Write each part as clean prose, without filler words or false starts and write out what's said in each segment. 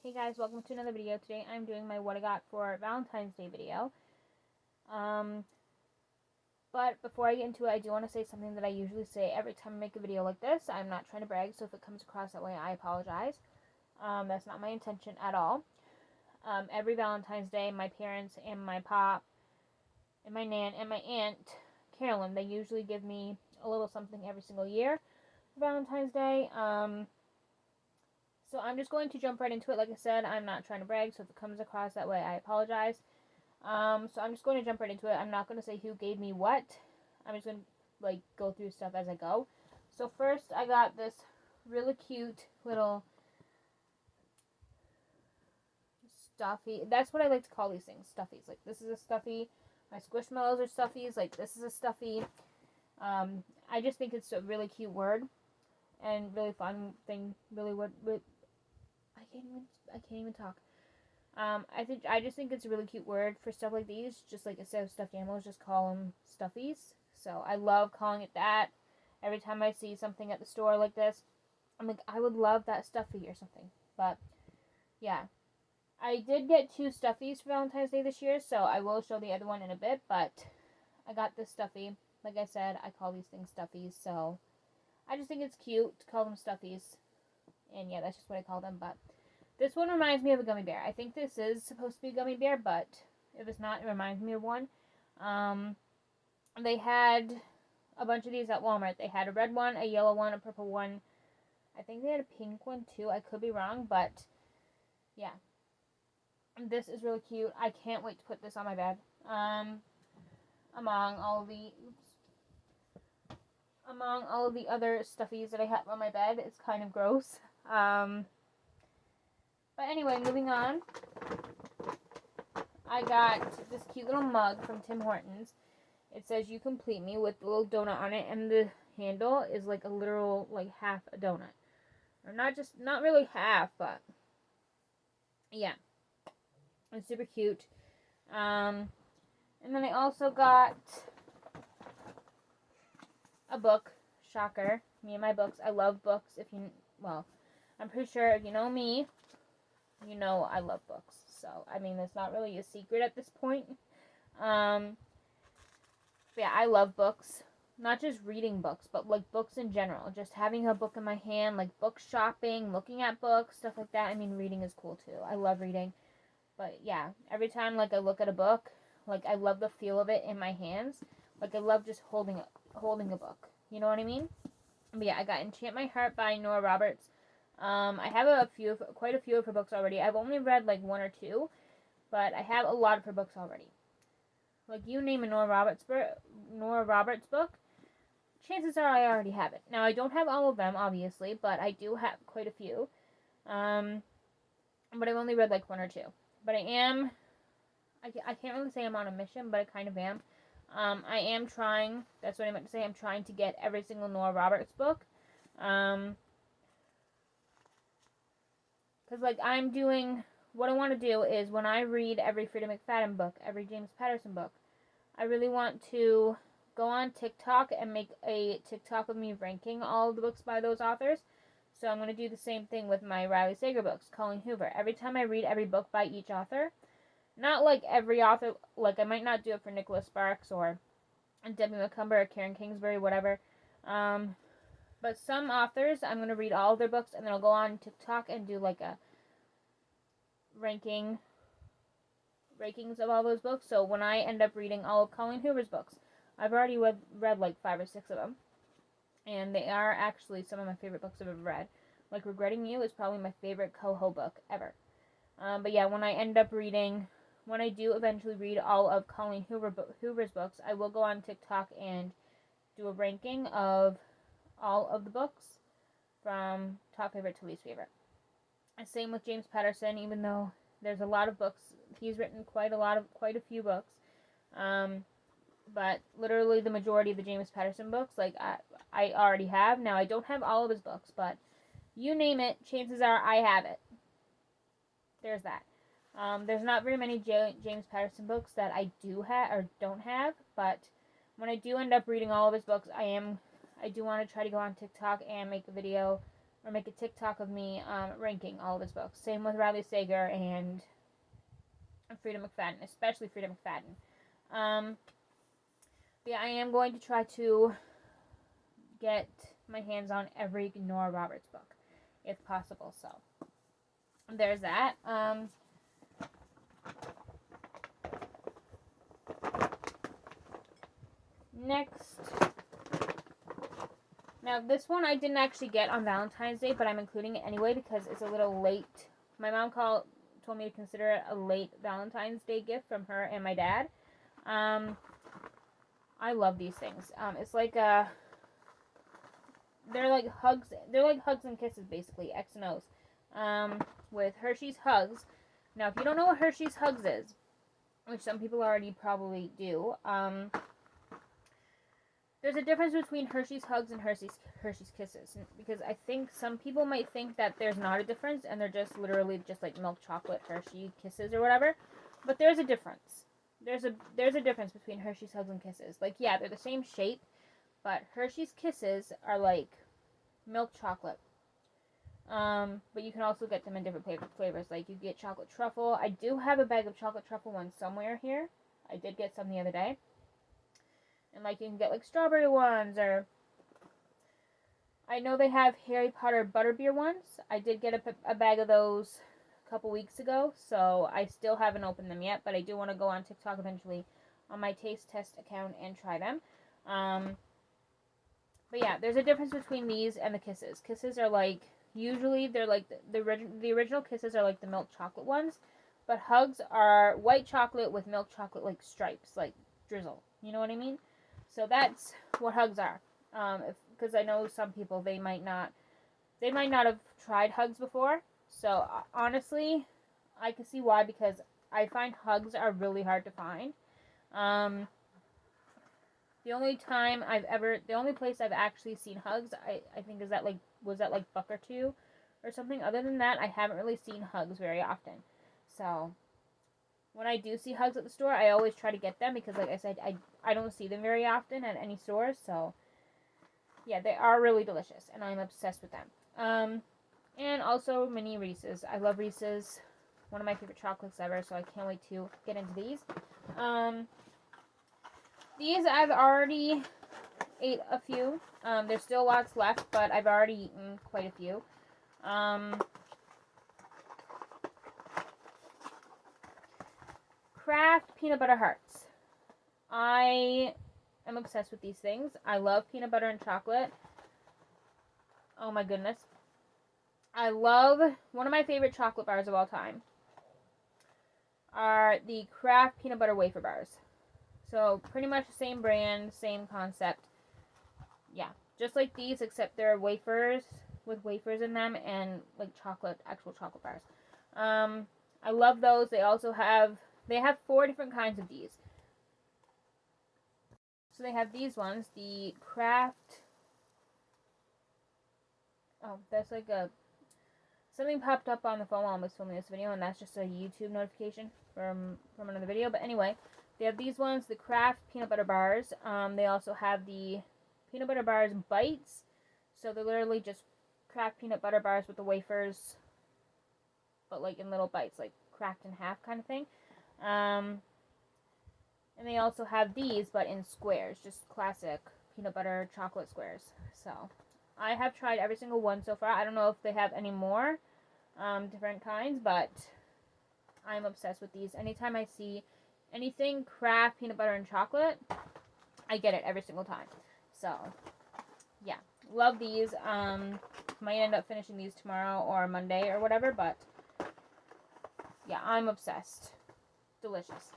Hey guys, welcome to another video. Today I'm doing my what I got for Valentine's Day video. But before I get into it, I do want to say something that I usually say every time I make a video like this. I'm not trying to brag, so if it comes across that way, I apologize. That's not my intention at all. Every Valentine's Day, my parents and my pop and my nan and my aunt, Carolyn, they usually give me a little something every single year for Valentine's Day. So I'm just going to jump right into it. Like I said, I'm not trying to brag, so if it comes across that way, I apologize. So I'm just going to jump right into it. I'm not going to say who gave me what. I'm just going to go through stuff as I go. So first, I got this really cute little stuffy. That's what I like to call these things, stuffies. Like this is a stuffy. My squishmallows are stuffies. Like this is a stuffy. I just think it's a really cute word and really fun thing. Really, what I can't even talk. I just think it's a really cute word for stuff like these. Just like instead of stuffed animals, just call them stuffies. So I love calling it that. Every time I see something at the store like this, I'm like, I would love that stuffy or something. But yeah, I did get 2 stuffies for Valentine's Day this year, so I will show the other one in a bit. But I got this stuffy. Like I said, I call these things stuffies. So I just think it's cute to call them stuffies. And yeah, that's just what I call them. But this one reminds me of a gummy bear. I think this is supposed to be a gummy bear, but if it's not, it reminds me of one. They had a bunch of these at Walmart. They had a red one, a yellow one, a purple one. I think they had a pink one too. I could be wrong, but yeah. This is really cute. I can't wait to put this on my bed. Among all of the other stuffies that I have on my bed, it's kind of gross. But anyway, moving on. I got this cute little mug from Tim Hortons. It says "You complete me" with a little donut on it, and the handle is like a literal half a donut, or not really half, but yeah, it's super cute. And then I also got a book. Shocker, me and my books. I love books. I'm pretty sure if you know me, you know I love books. So, I mean, it's not really a secret at this point. Yeah, I love books. Not just reading books, but books in general. Just having a book in my hand, book shopping, looking at books, stuff like that. I mean, reading is cool too. I love reading. But yeah, every time I look at a book, I love the feel of it in my hands. I love just holding a book. You know what I mean? But yeah, I got Enchant My Heart by Nora Roberts. I have quite a few of her books already. I've only read 1 or 2, but I have a lot of her books already. You name a Nora Roberts book, chances are I already have it. Now, I don't have all of them, obviously, but I do have quite a few. But I've only read 1 or 2. But I can't really say I'm on a mission, but I kind of am. I am trying, that's what I meant to say, I'm trying to get every single Nora Roberts book. Because, I'm doing, what I want to do is when I read every Frida McFadden book, every James Patterson book, I really want to go on TikTok and make a TikTok of me ranking all of the books by those authors. So I'm going to do the same thing with my Riley Sager books, Colleen Hoover. Every time I read every book by each author, not every author, I might not do it for Nicholas Sparks or Debbie McCumber or Karen Kingsbury, whatever. But some authors, I'm going to read all of their books, and then I'll go on TikTok and do a rankings of all those books. So when I end up reading all of Colleen Hoover's books, I've already read 5 or 6 of them, and they are actually some of my favorite books I've ever read. Regretting You is probably my favorite Coho book ever. But yeah, when I do eventually read all of Colleen Hoover's books, I will go on TikTok and do a ranking of all of the books from top favorite to least favorite. And same with James Patterson, even though there's a lot of books. He's written quite a few books. But literally the majority of the James Patterson books, I already have. Now, I don't have all of his books, but you name it, chances are I have it. There's that. There's not very many James Patterson books that I do have or don't have, but when I do end up reading all of his books, I do want to try to go on TikTok and make a video or make a TikTok of me ranking all of his books. Same with Riley Sager and Frida McFadden, especially Frida McFadden. Yeah, I am going to try to get my hands on every Nora Roberts book, if possible. So there's that. Next. Now, this one I didn't actually get on Valentine's Day, but I'm including it anyway because it's a little late. My mom told me to consider it a late Valentine's Day gift from her and my dad. I love these things. It's like they're like hugs. They're like hugs and kisses, basically, X and O's. With Hershey's Hugs. Now, if you don't know what Hershey's Hugs is, which some people already probably do, there's a difference between Hershey's Hugs and Hershey's Kisses, because I think some people might think that there's not a difference and they're just literally just like milk chocolate Hershey Kisses or whatever, but there's a difference. There's a difference between Hershey's Hugs and Kisses. Like, yeah, they're the same shape, but Hershey's Kisses are like milk chocolate. But you can also get them in different flavors. Like, you get chocolate truffle. I do have a bag of chocolate truffle ones somewhere here. I did get some the other day. And, like, you can get, like, strawberry ones, or I know they have Harry Potter butterbeer ones. I did get a bag of those a couple weeks ago, so I still haven't opened them yet, but I do want to go on TikTok eventually on my taste test account and try them. But yeah, there's a difference between these and the Kisses. Kisses are like, usually they're like, the original Kisses are like the milk chocolate ones, but Hugs are white chocolate with milk chocolate like stripes, like drizzle. You know what I mean? So that's what Hugs are. Because I know some people, they might not have tried Hugs before. So honestly, I can see why, because I find Hugs are really hard to find. The only place I've actually seen Hugs, I think was at like Buck or Two or something. Other than that, I haven't really seen Hugs very often. So when I do see Hugs at the store, I always try to get them because, like I said, I don't see them very often at any stores. So yeah, they are really delicious and I'm obsessed with them. And also mini Reese's. I love Reese's. One of my favorite chocolates ever, so I can't wait to get into these. These I've already ate a few. There's still lots left, but I've already eaten quite a few. Kraft Peanut Butter Hearts. I am obsessed with these things. I love peanut butter and chocolate. Oh my goodness. I love, one of my favorite chocolate bars of all time are the Kraft Peanut Butter Wafer Bars. So, pretty much the same brand, same concept. Yeah, just like these, except they're wafers with wafers in them and like actual chocolate bars. I love those. They have 4 different kinds of these. So they have these ones, the Kraft. Oh, that's like something popped up on the phone while I was filming this video, and that's just a YouTube notification from another video. But anyway, they have these ones, the Kraft Peanut Butter Bars. They also have the Peanut Butter Bars Bites. So they're literally just Kraft Peanut Butter Bars with the wafers, but like in little bites, like cracked in half kind of thing. And they also have these, but in squares, just classic peanut butter chocolate squares. So I have tried every single one so far. I don't know if they have any more different kinds, but I'm obsessed with these. Anytime I see anything Kraft peanut butter and chocolate, I get it every single time. So yeah, love these. Might end up finishing these tomorrow or Monday or whatever, but yeah, I'm obsessed. Delicious.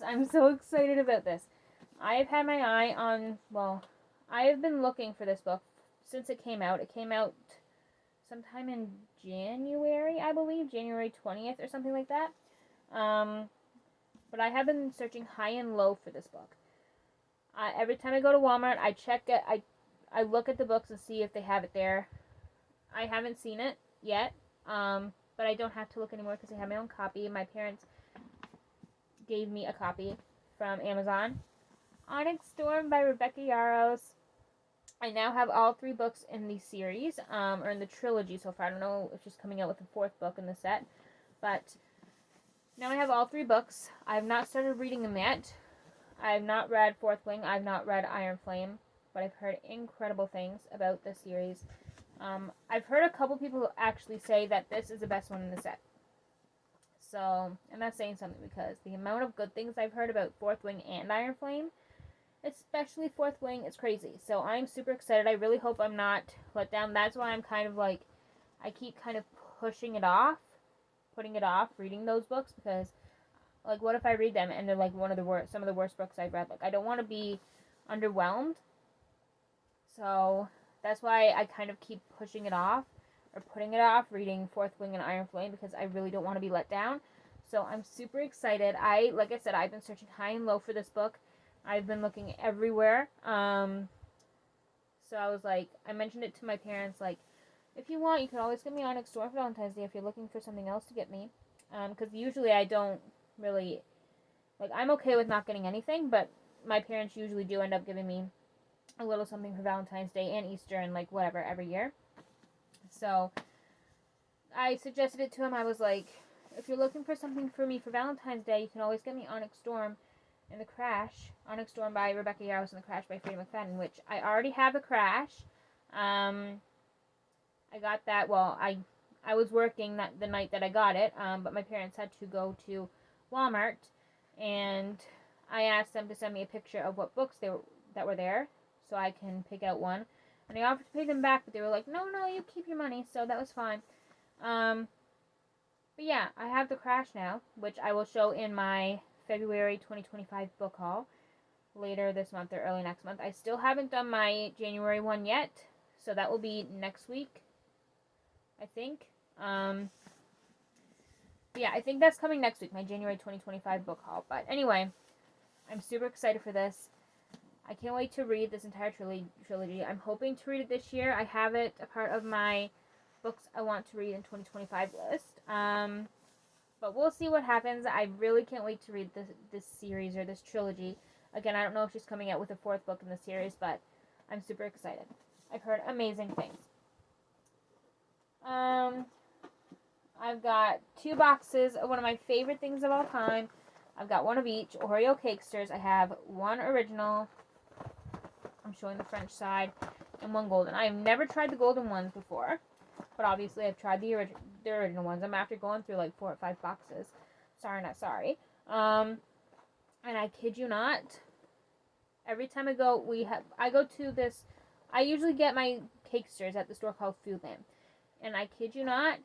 I'm so excited about this. I have had my eye on, I have been looking for this book since it came out. It came out sometime in January, I believe, January 20th or something like that. But I have been searching high and low for this book. Every time I go to Walmart, I check it. I look at the books and see if they have it there. I haven't seen it yet, but I don't have to look anymore because I have my own copy. My parents gave me a copy from Amazon. Onyx Storm by Rebecca Yarros. I now have all 3 books in the series, or in the trilogy so far. I don't know if she's coming out with a 4th book in the set, but now I have all 3 books. I have not started reading them yet. I have not read Fourth Wing. I have not read Iron Flame, but I've heard incredible things about this series. I've heard a couple people actually say that this is the best one in the set. So, and that's saying something because the amount of good things I've heard about Fourth Wing and Iron Flame, especially Fourth Wing, is crazy. So I'm super excited. I really hope I'm not let down. That's why I'm kind of like, I keep kind of putting it off reading those books, because like, what if I read them and they're like some of the worst books I've read? Like, I don't want to be underwhelmed. So that's why I kind of keep pushing it off, or putting it off, reading Fourth Wing and Iron Flame, because I really don't want to be let down. So I'm super excited. Like I said, I've been searching high and low for this book. I've been looking everywhere. So I was like, I mentioned it to my parents, like, if you want, you can always get me Onyx Store for Valentine's Day if you're looking for something else to get me. Because usually I don't really, like, I'm okay with not getting anything, but my parents usually do end up giving me a little something for Valentine's Day and Easter and, like, whatever, every year. So I suggested it to him. I was like, if you're looking for something for me for Valentine's Day, you can always get me Onyx Storm and The Crash. Onyx Storm by Rebecca Yarros and The Crash by Freida McFadden, which I already have The Crash. I got that, well, I was working the night that I got it, but my parents had to go to Walmart, and I asked them to send me a picture of what books that were there, so I can pick out one. And I offered to pay them back, but they were like, no, you keep your money, so that was fine. But yeah, I have The Crash now, which I will show in my February 2025 book haul later this month or early next month. I still haven't done my January one yet, so that will be next week, I think. But yeah, I think that's coming next week, my January 2025 book haul. But anyway, I'm super excited for this. I can't wait to read this entire trilogy. I'm hoping to read it this year. I have it a part of my books I want to read in 2025 list. But we'll see what happens. I really can't wait to read this series, or this trilogy. Again, I don't know if she's coming out with a 4th book in the series, but I'm super excited. I've heard amazing things. I've got 2 boxes of one of my favorite things of all time. I've got one of each. Oreo Cakesters. I have one original. I'm showing the French side. And one golden. I've never tried the golden ones before, but obviously I've tried the original ones. I'm after going through like 4 or 5 boxes. Sorry, not sorry. And I kid you not, every time I go to this, I usually get my Cakesters at the store called Foodland. And I kid you not,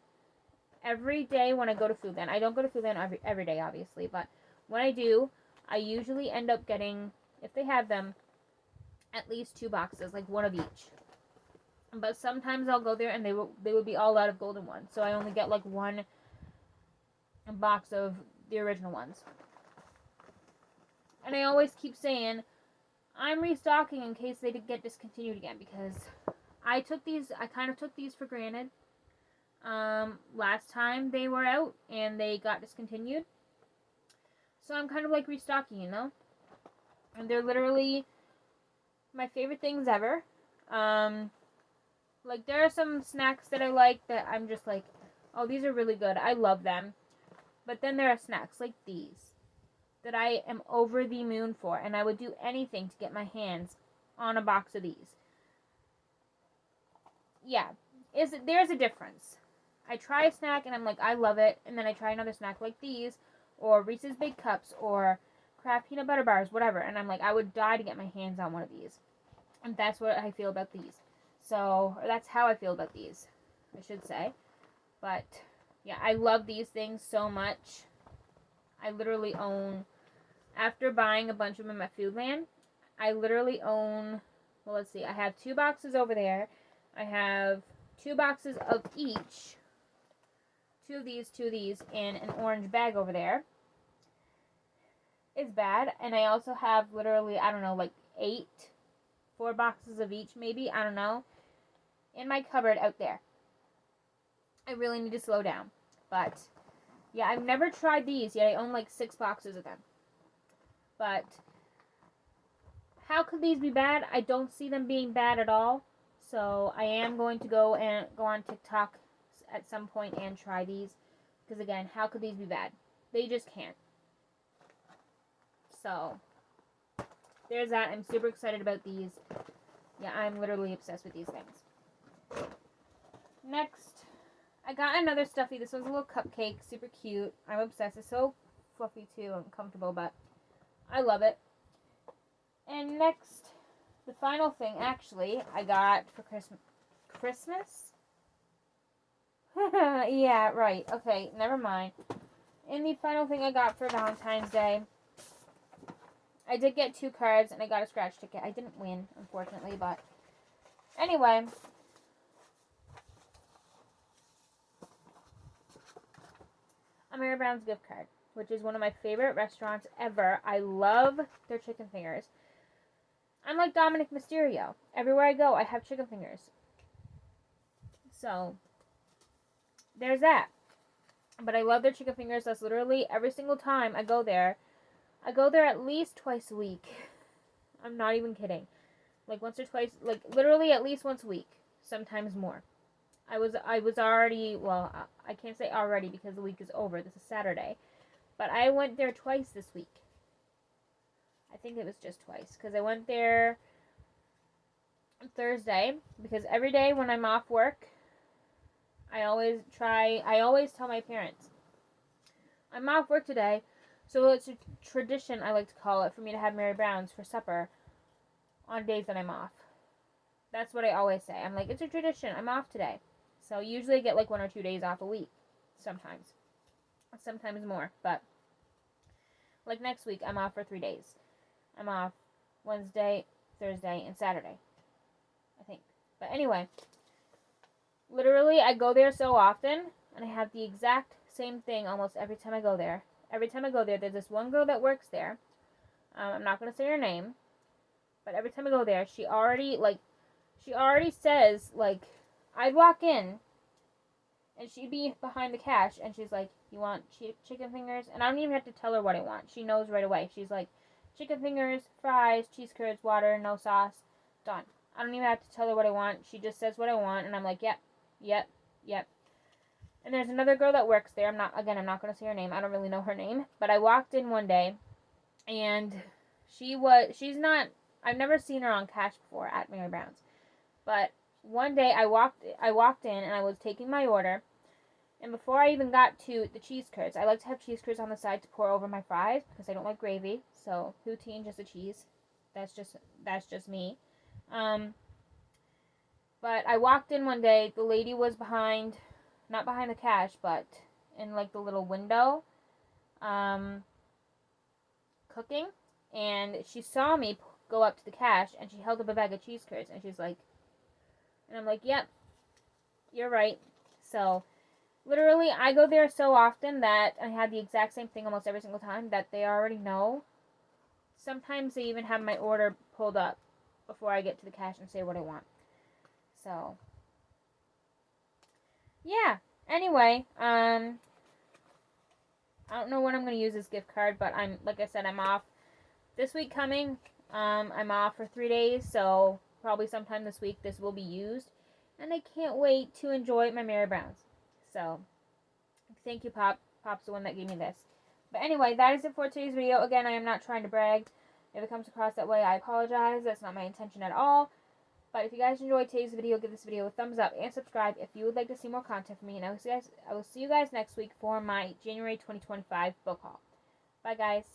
every day when I go to Foodland, I don't go to Foodland every day, obviously, but when I do, I usually end up getting, if they have them, at least 2 boxes, like one of each. But sometimes I'll go there and they would be all out of golden ones, so I only get like one box of the original ones. And I always keep saying, I'm restocking in case they get discontinued again, because I kind of took these for granted. Last time they were out and they got discontinued. So I'm kind of like restocking, you know? And they're literally my favorite things ever. Like, there are some snacks that I like that I'm just like, oh, these are really good. I love them. But then there are snacks like these that I am over the moon for, and I would do anything to get my hands on a box of these. Yeah, there's a difference. I try a snack and I'm like, I love it, and then I try another snack like these, or Reese's Big Cups, or Kraft Peanut Butter Bars, whatever, and I'm like, I would die to get my hands on one of these. And that's what I feel about these. So, or that's how I feel about these, I should say. But, yeah, I love these things so much. I literally own, after buying a bunch of them at Foodland, I literally own, well, let's see, I have 2 boxes over there. I have 2 boxes of each, 2 of these, in an orange bag over there. It's bad. And I also have literally, I don't know, like 4 boxes of each, maybe, I don't know, in my cupboard out there. I really need to slow down. But, yeah, I've never tried these, yet I own like 6 boxes of them. But how could these be bad? I don't see them being bad at all. So I am going to go on TikTok at some point and try these. Because again, how could these be bad? They just can't. So there's that. I'm super excited about these. Yeah, I'm literally obsessed with these things. Next, I got another stuffy. This one's a little cupcake. Super cute. I'm obsessed. It's so fluffy too and comfortable, but I love it. And next, the final thing, actually, I got for Christmas? Yeah, right. Okay, never mind. And the final thing I got for Valentine's Day, I did get 2 cards, and I got a scratch ticket. I didn't win, unfortunately, but anyway. A Mary Brown's gift card, which is one of my favorite restaurants ever. I love their chicken fingers. I'm like Dominic Mysterio. Everywhere I go, I have chicken fingers. So, there's that. But I love their chicken fingers. That's literally every single time I go there. I go there at least twice a week. I'm not even kidding. Like once or twice, like literally at least once a week. Sometimes more. I was already, well, I can't say already because the week is over. This is Saturday. But I went there twice this week. I think it was just twice. Because I went there Thursday. Because every day when I'm off work, I always tell my parents, I'm off work today, so it's a tradition, I like to call it, for me to have Mary Brown's for supper on days that I'm off. That's what I always say. I'm like, it's a tradition. I'm off today. So usually I get like 1 or 2 days off a week. Sometimes more. But like next week, I'm off for 3 days. I'm off Wednesday, Thursday, and Saturday, I think. But anyway, literally, I go there so often, and I have the exact same thing almost every time I go there. Every time I go there, there's this one girl that works there. I'm not going to say her name, but every time I go there, she already says, like, I'd walk in, and she'd be behind the cash, and she's like, you want chicken fingers? And I don't even have to tell her what I want. She knows right away. She's like, chicken fingers, fries, cheese curds, water, no sauce, done. I don't even have to tell her what I want. She just says what I want, and I'm like, yep. And there's another girl that works there. I'm not going to say her name. I don't really know her name. But I walked in one day, and I've never seen her on cash before at Mary Brown's. But one day I walked in, and I was taking my order. And before I even got to the cheese curds, I like to have cheese curds on the side to pour over my fries because I don't like gravy. So poutine, just a cheese. That's just me. But I walked in one day, the lady was not behind the cash, but in like the little window, cooking, and she saw me go up to the cash, and she held up a bag of cheese curds, and she's like, and I'm like, yep, you're right. So, literally, I go there so often that I have the exact same thing almost every single time that they already know. Sometimes they even have my order pulled up before I get to the cash and say what I want. So, yeah. Anyway, I don't know when I'm going to use this gift card, but like I said, I'm off this week coming. I'm off for 3 days, so probably sometime this week this will be used. And I can't wait to enjoy my Mary Brown's. So, thank you, Pop. Pop's the one that gave me this. But anyway, that is it for today's video. Again, I am not trying to brag. If it comes across that way, I apologize. That's not my intention at all. But if you guys enjoyed today's video, give this video a thumbs up and subscribe if you would like to see more content from me. And I will see you guys next week for my January 2025 book haul. Bye, guys.